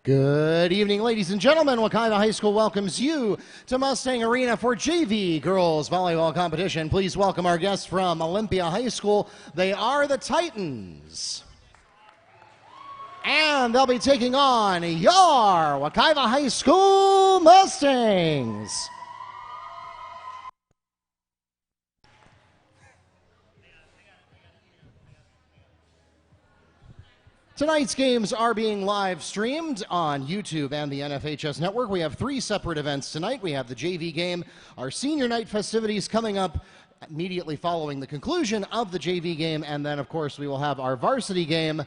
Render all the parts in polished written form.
Good evening, ladies and gentlemen. Wekiva High School welcomes you to Mustang Arena for JV Girls Volleyball Competition. Please welcome our guests from Olympia High School. They are the Titans. And they'll be taking on your Wekiva High School Mustangs. Tonight's games are being live streamed on YouTube and the NFHS Network. We have three separate events tonight. We have the JV game, our senior night festivities coming up immediately following the conclusion of the JV game, and then, of course, we will have our varsity game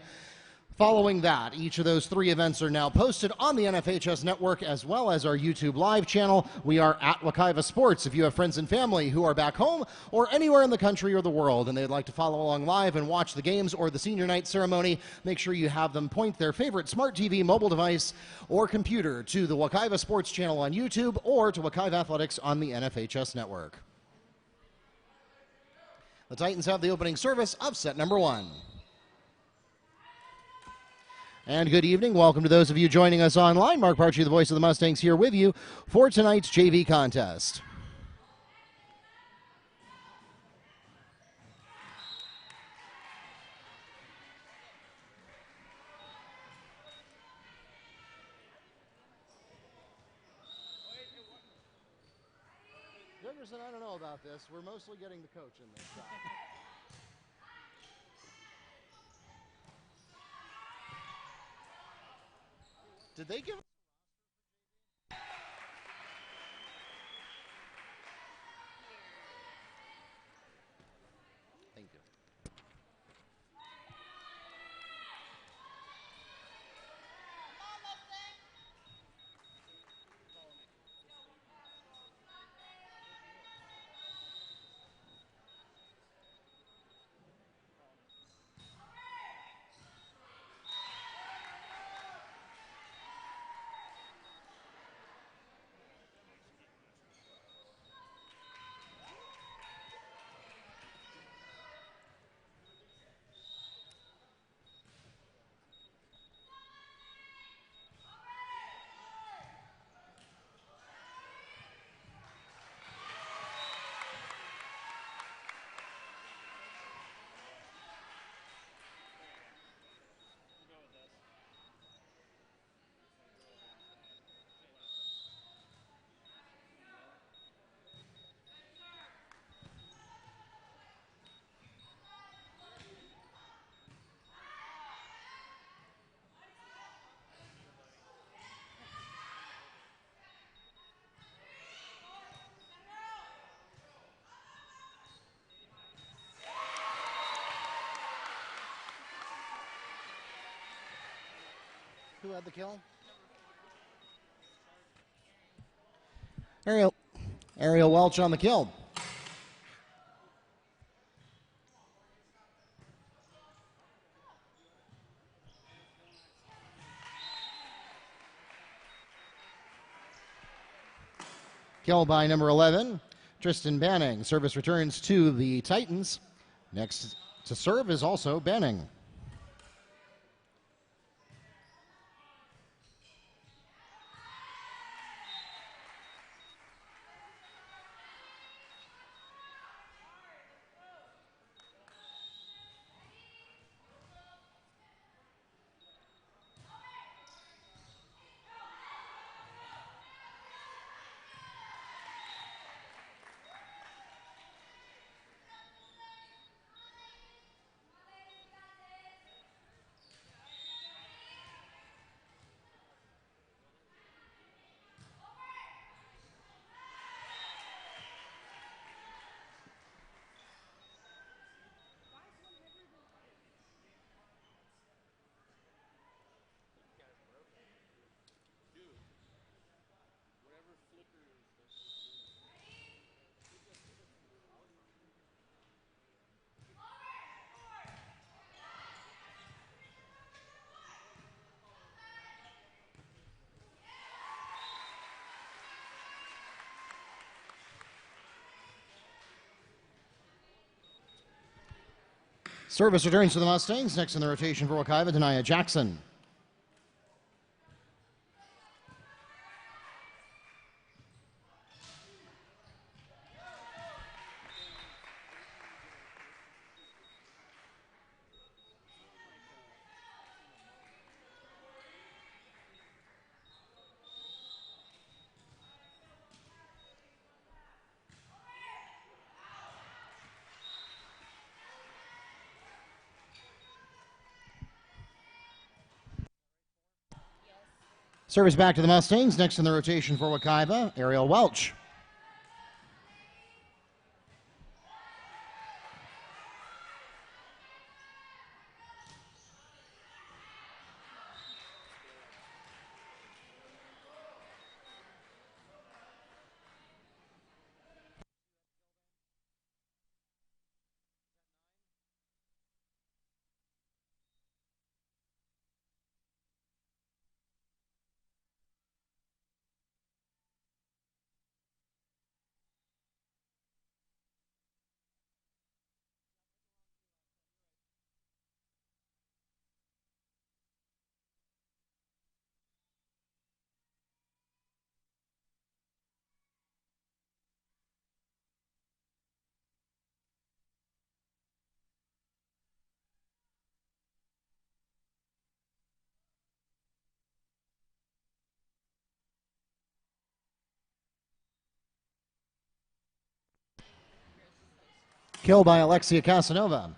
following that. Each of those three events are now posted on the NFHS Network as well as our YouTube live channel. We are at Wekiva Sports. If you have friends and family who are back home or anywhere in the country or the world and they'd like to follow along live and watch the games or the senior night ceremony, make sure you have them point their favorite smart TV, mobile device, or computer to the Wekiva Sports channel on YouTube or to Wekiva Athletics on the NFHS Network. The Titans have the opening service of set number one. And good evening. Welcome to those of you joining us online. Mark Parchy, the voice of the Mustangs, here with you for tonight's JV contest. Jefferson, I don't know about this. We're mostly getting the coach in this shot. Did they give? Thank you. Who had the kill? Ariel Welch on the kill. Kill by number 11, Tristan Banning. Service returns to the Titans. Next to serve is also Banning. Service returns to the Mustangs. Next in the rotation for Wekiva, Denia Jackson. Service back to the Mustangs. Next in the rotation for Wekiva, Ariel Welch. Kill by Alexia Casanova.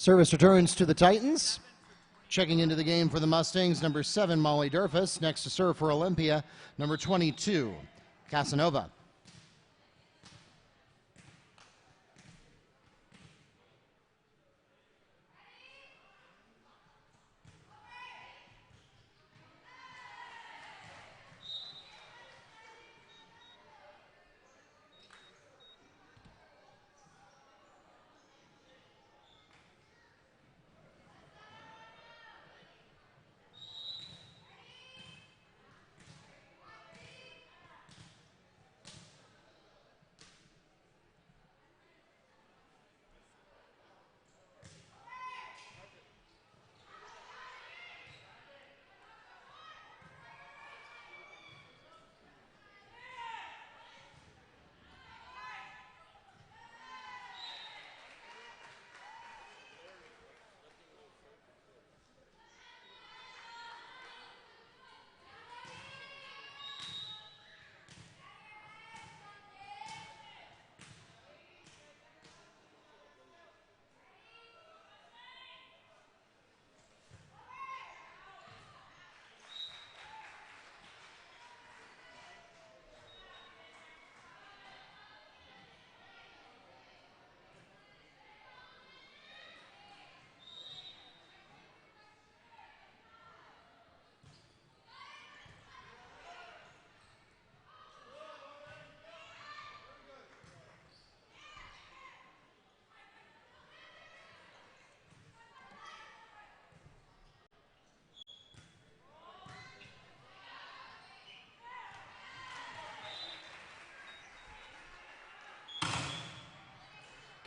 Service returns to the Titans. Checking into the game for the Mustangs, number 7, Molly Durfus. Next to serve for Olympia, number 22, Casanova.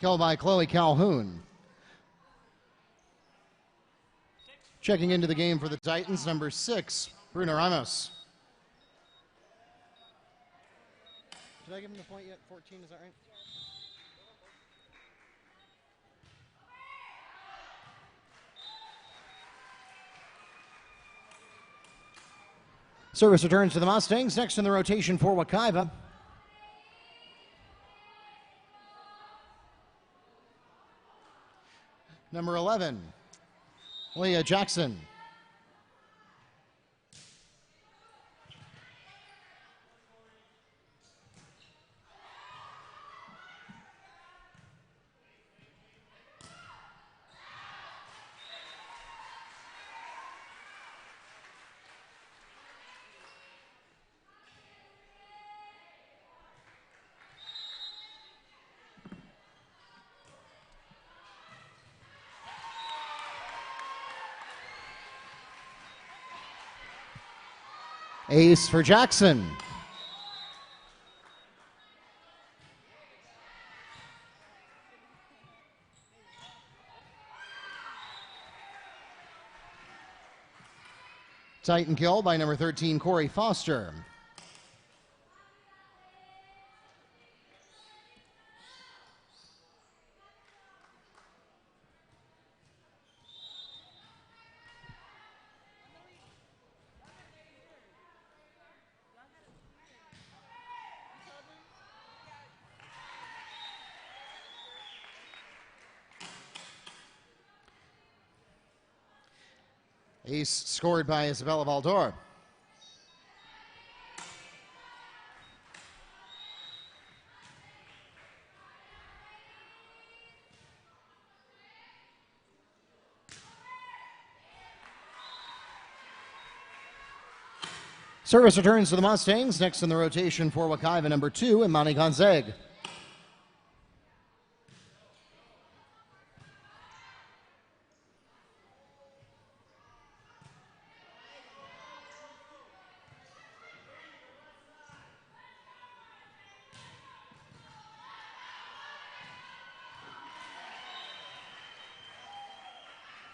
Kill by Chloe Calhoun. Checking into the game for the Titans, number 6, Bruno Ramos. Did I give him the point yet? 14, is that right? Service returns to the Mustangs. Next in the rotation for Wekiva, number 11, Leah Jackson. Ace for Jackson. Titan kill by number 13, Corey Foster. Ace scored by Isabella Valdor. Service returns to the Mustangs. Next in the rotation for Wekiva, number 2, Imani Gonzeg.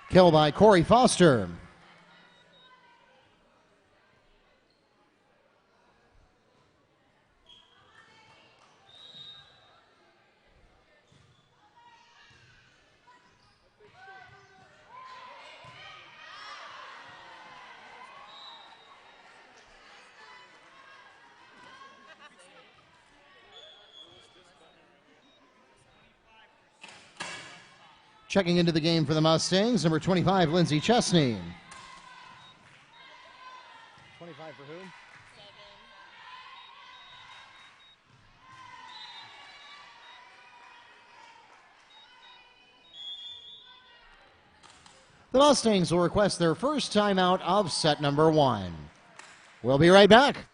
Kill by Corey Foster. Checking into the game for the Mustangs, number 25, Lindsey Chesney. 25 for who? The Mustangs will request their first timeout of set number 1. We'll be right back.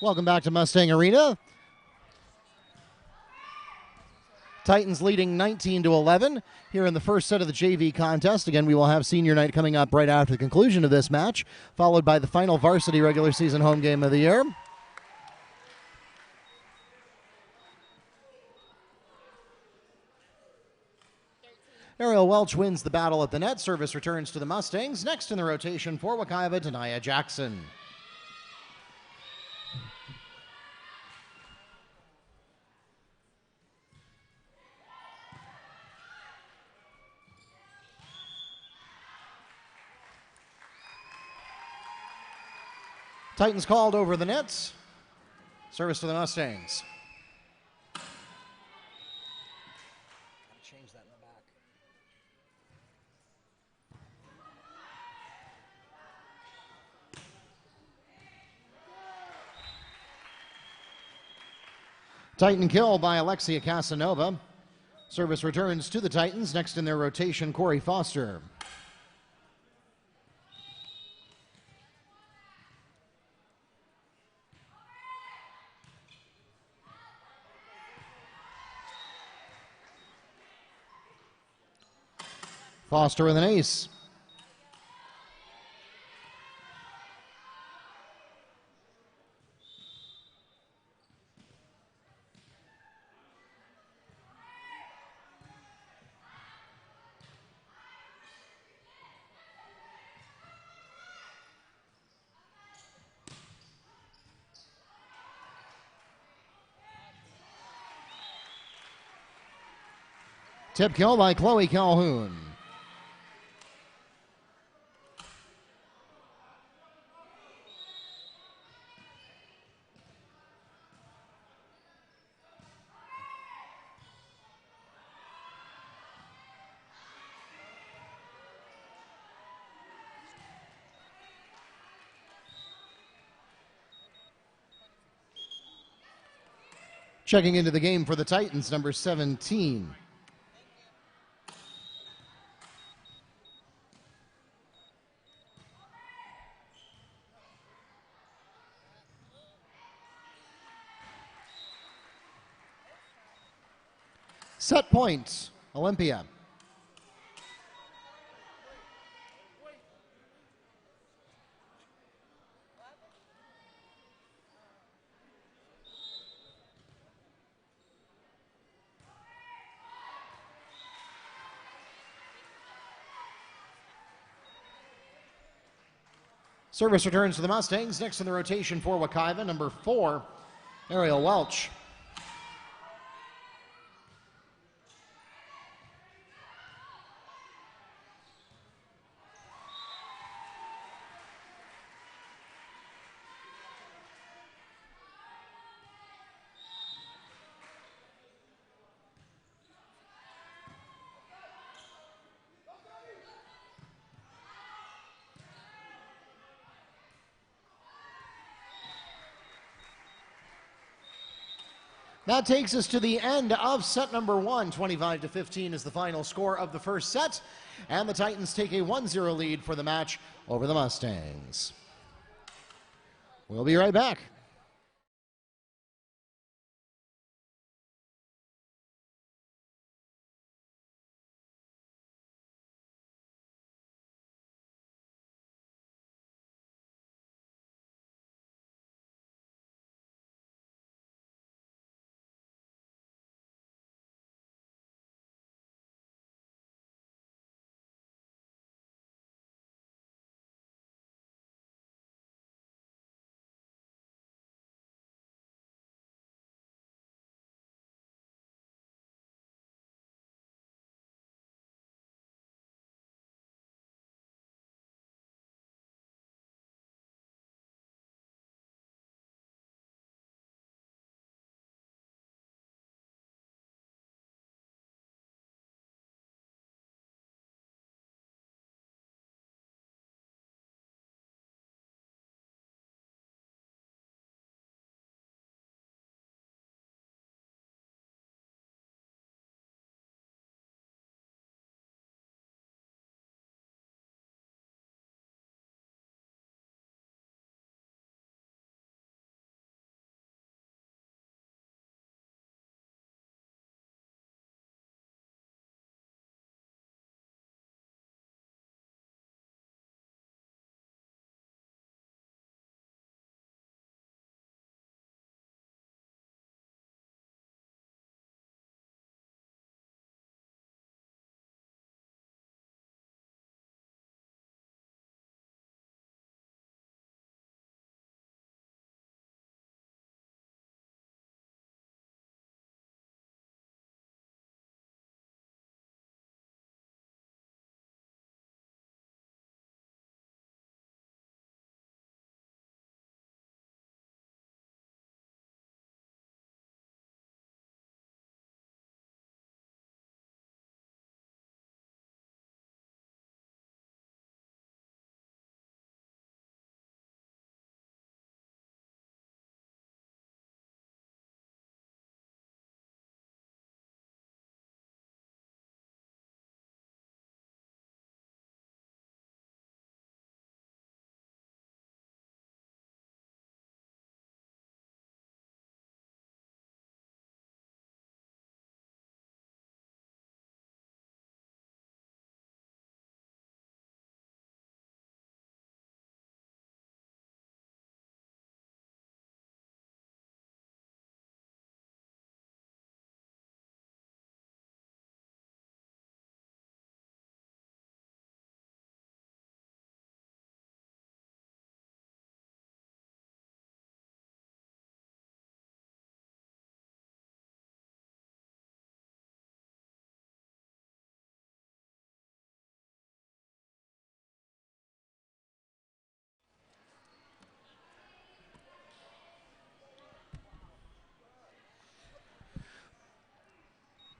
Welcome back to Mustang Arena. Titans leading 19-11 here in the first set of the JV contest. Again, we will have senior night coming up right after the conclusion of this match, followed by the final varsity regular season home game of the year. Ariel Welch wins the battle at the net. Service returns to the Mustangs. Next in the rotation for Wekiva, Tanaya Jackson. Titans called over the nets. Service to the Mustangs. Change that in the back. Titan kill by Alexia Casanova. Service returns to the Titans. Next in their rotation, Corey Foster. Foster with an ace. Tip kill by Chloe Calhoun. Checking into the game for the Titans, number 17. Set point, Olympia. Service returns to the Mustangs. Next in the rotation for Wekiva, number 4, Ariel Welch. That takes us to the end of set number 1. 25-15 is the final score of the first set. And the Titans take a 1-0 lead for the match over the Mustangs. We'll be right back.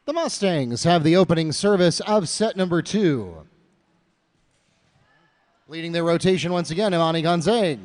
The Mustangs have the opening service of set number 2. Leading their rotation once again, Imani Gonzague.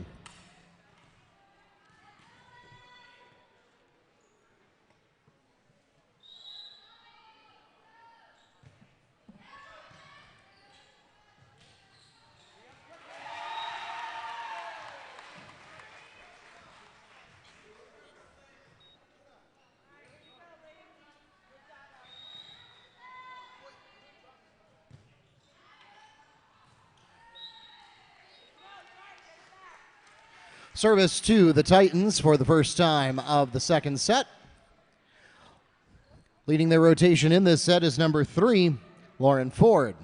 Service to the Titans for the first time of the second set. Leading their rotation in this set is number 3, Lauren Ford.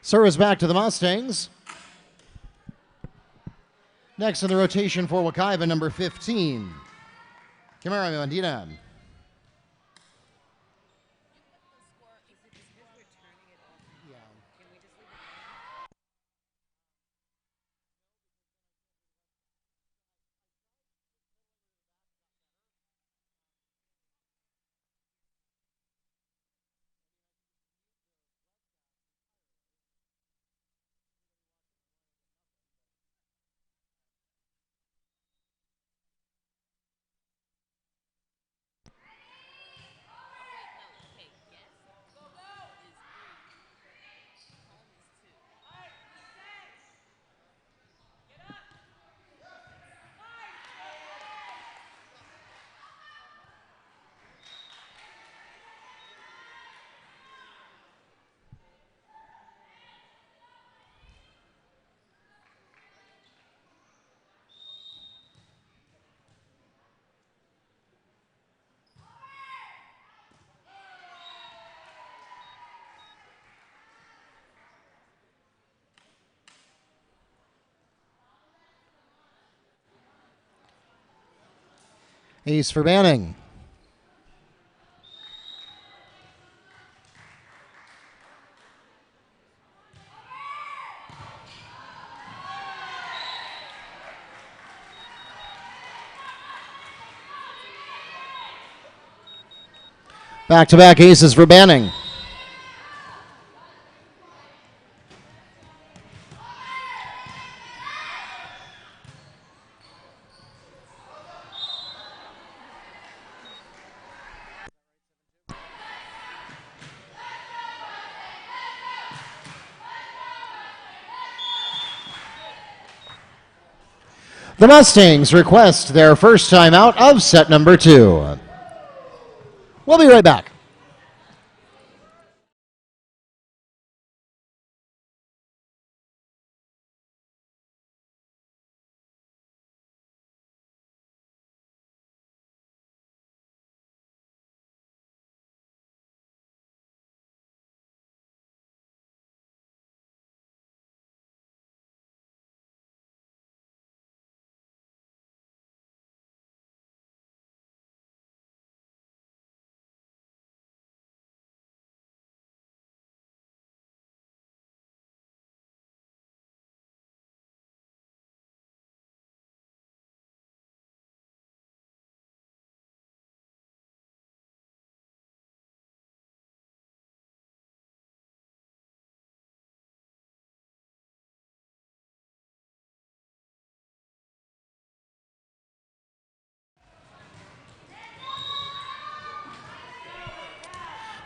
Service back to the Mustangs. Next in the rotation for Wekiva, number 15, Kimara Mandina. Ace for Banning. Back-to-back aces for Banning. The Mustangs request their first timeout of set number 2. We'll be right back.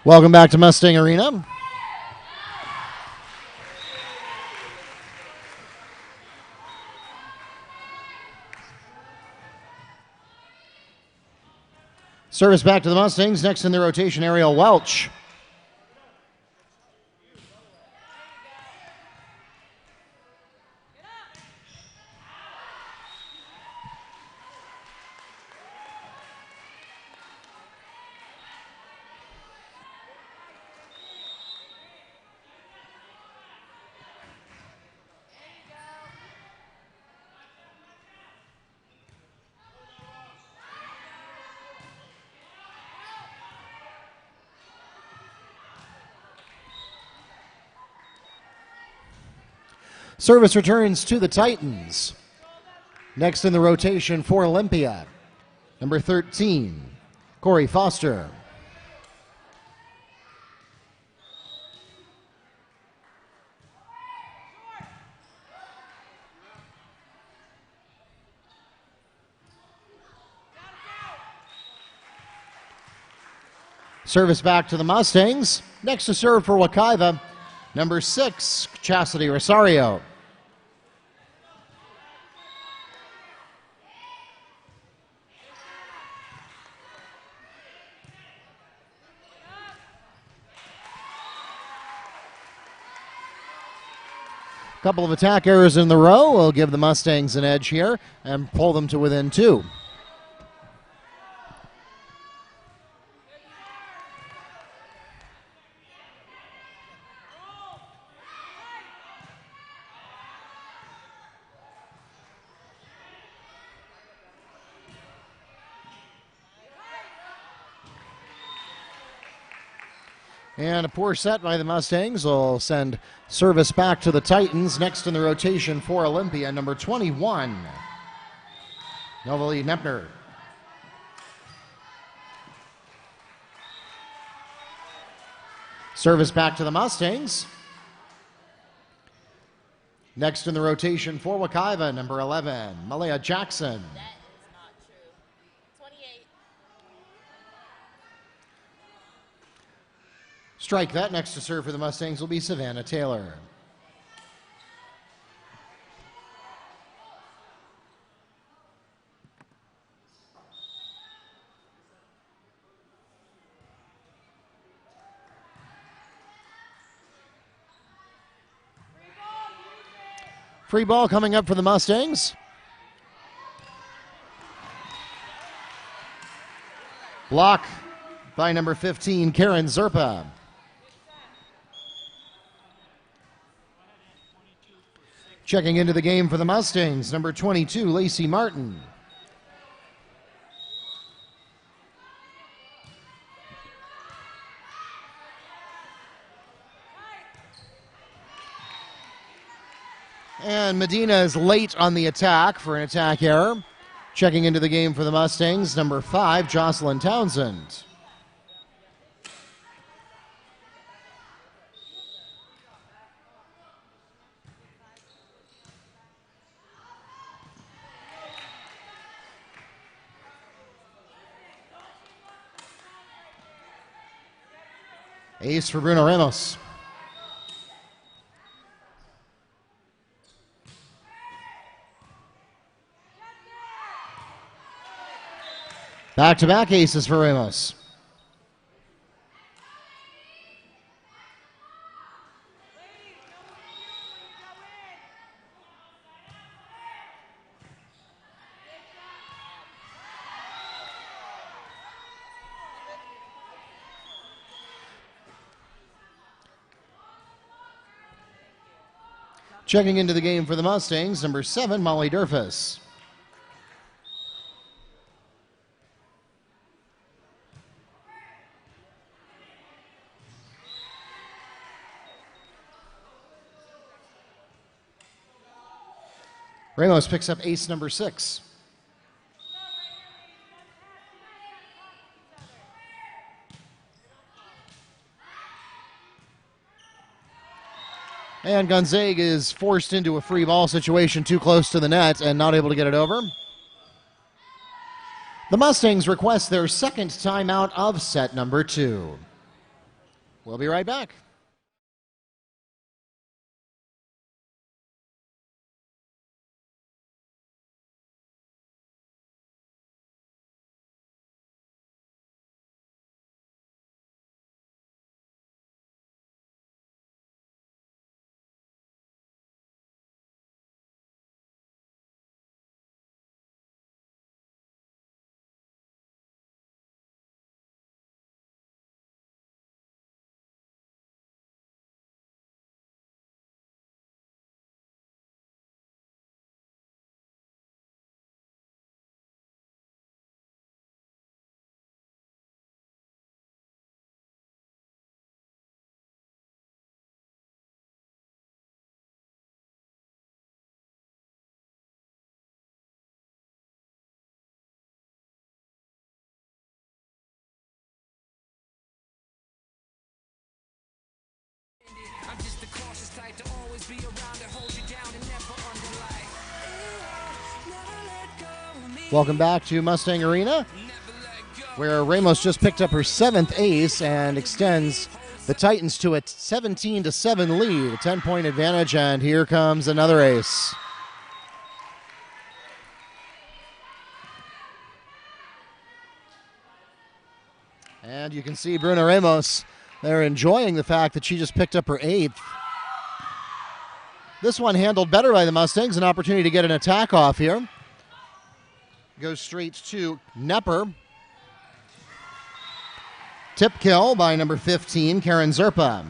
Welcome back to Mustang Arena. Service back to the Mustangs. Next in the rotation, Ariel Welch. Service returns to the Titans. Next in the rotation for Olympia, number 13, Corey Foster. Service back to the Mustangs. Next to serve for Wekiva, number 6, Chastity Rosario. Couple of attack errors in the row will give the Mustangs an edge here and pull them to within 2. And a poor set by the Mustangs will send service back to the Titans. Next in the rotation for Olympia, number 21, Novalie Nepner. Service back to the Mustangs. Next in the rotation for Wekiva, number 11, Malaya Jackson. That is not true. 28. Strike that. Next to serve for the Mustangs will be Savannah Taylor. Free ball coming up for the Mustangs. Block by number 15, Karen Zerpa. Checking into the game for the Mustangs, number 22, Lacey Martin. And Medina is late on the attack for an attack error. Checking into the game for the Mustangs, number 5, Jocelyn Townsend. Ace for Bruno Ramos. Back-to-back aces for Ramos. Checking into the game for the Mustangs, number 7, Molly Durfus. Ramos picks up ace number 6. And Gonzaga is forced into a free ball situation too close to the net and not able to get it over. The Mustangs request their second timeout of set number 2. We'll be right back. Welcome back to Mustang Arena, where Ramos just picked up her 7th ace and extends the Titans to a 17-7 lead, a 10-point advantage, and here comes another ace. And you can see Bruna Ramos, they're enjoying the fact that she just picked up her 8th. This one handled better by the Mustangs, an opportunity to get an attack off here. Goes straight to Nepper. Tip kill by number 15, Karen Zerpa.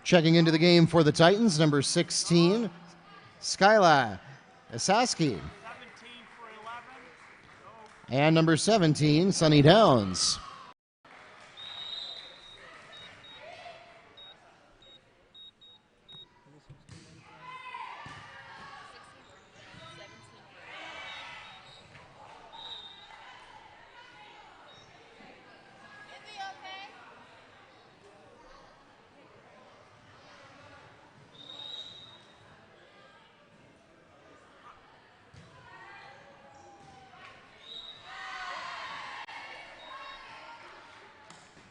Checking into the game for the Titans, number 16, Skyla Asaski. And number 17, Sunny Downs.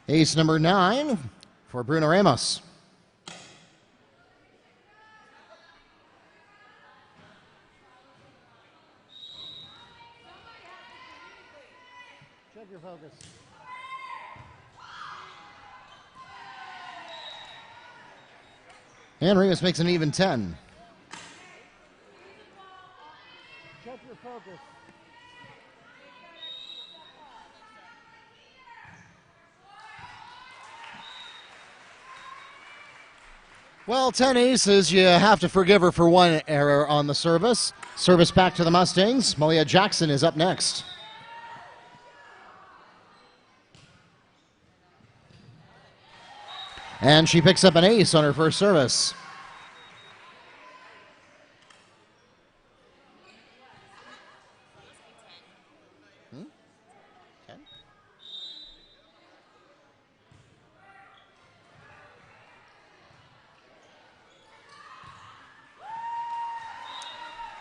Ace number 9 for Bruna Ramos. Check your focus. And Ramos makes an even 10. Check your focus. Well, 10 aces, you have to forgive her for one error on the service. Service back to the Mustangs. Malia Jackson is up next. And she picks up an ace on her first service.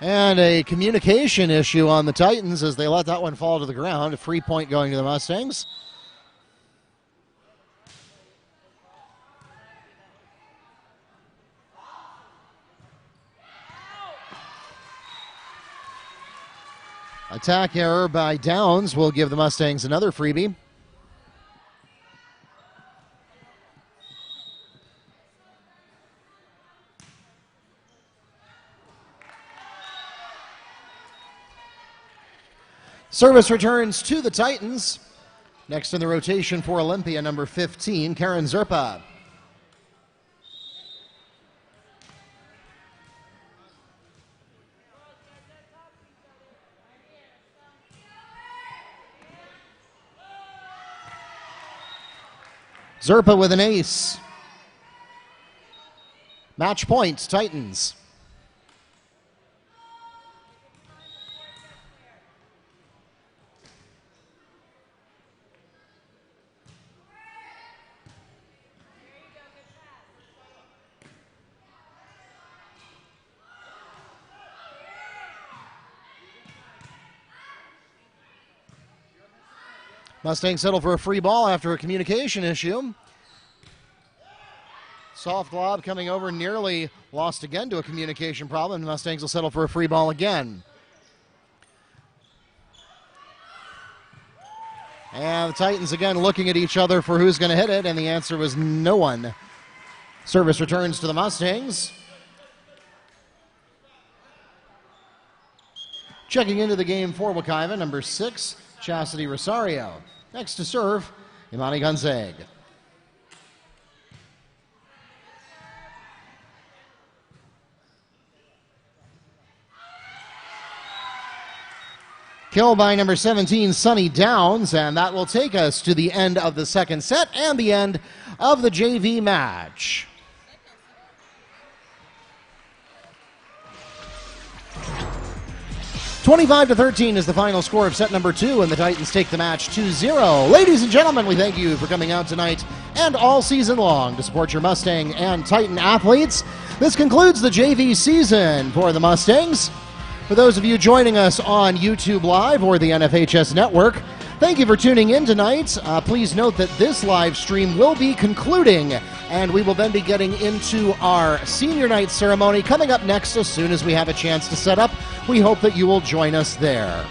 And a communication issue on the Titans as they let that one fall to the ground. A free point going to the Mustangs. Attack error by Downs will give the Mustangs another freebie. Service returns to the Titans. Next in the rotation for Olympia, number 15, Karen Zerpa. Zerpa with an ace. Match point, Titans. Mustangs settle for a free ball after a communication issue. Soft lob coming over, nearly lost again to a communication problem. The Mustangs will settle for a free ball again. And the Titans again looking at each other for who's going to hit it, and the answer was no one. Service returns to the Mustangs. Checking into the game for Wekiva, number 6, Chastity Rosario. Next to serve, Imani Gonzag. Kill by number 17, Sunny Downs, and that will take us to the end of the second set and the end of the JV match. 25-13 is the final score of set number 2, and the Titans take the match 2-0. Ladies and gentlemen, we thank you for coming out tonight and all season long to support your Mustang and Titan athletes. This concludes the JV season for the Mustangs. For those of you joining us on YouTube Live or the NFHS Network, thank you for tuning in tonight. Please note that this live stream will be concluding, and we will then be getting into our senior night ceremony coming up next as soon as we have a chance to set up. We hope that you will join us there.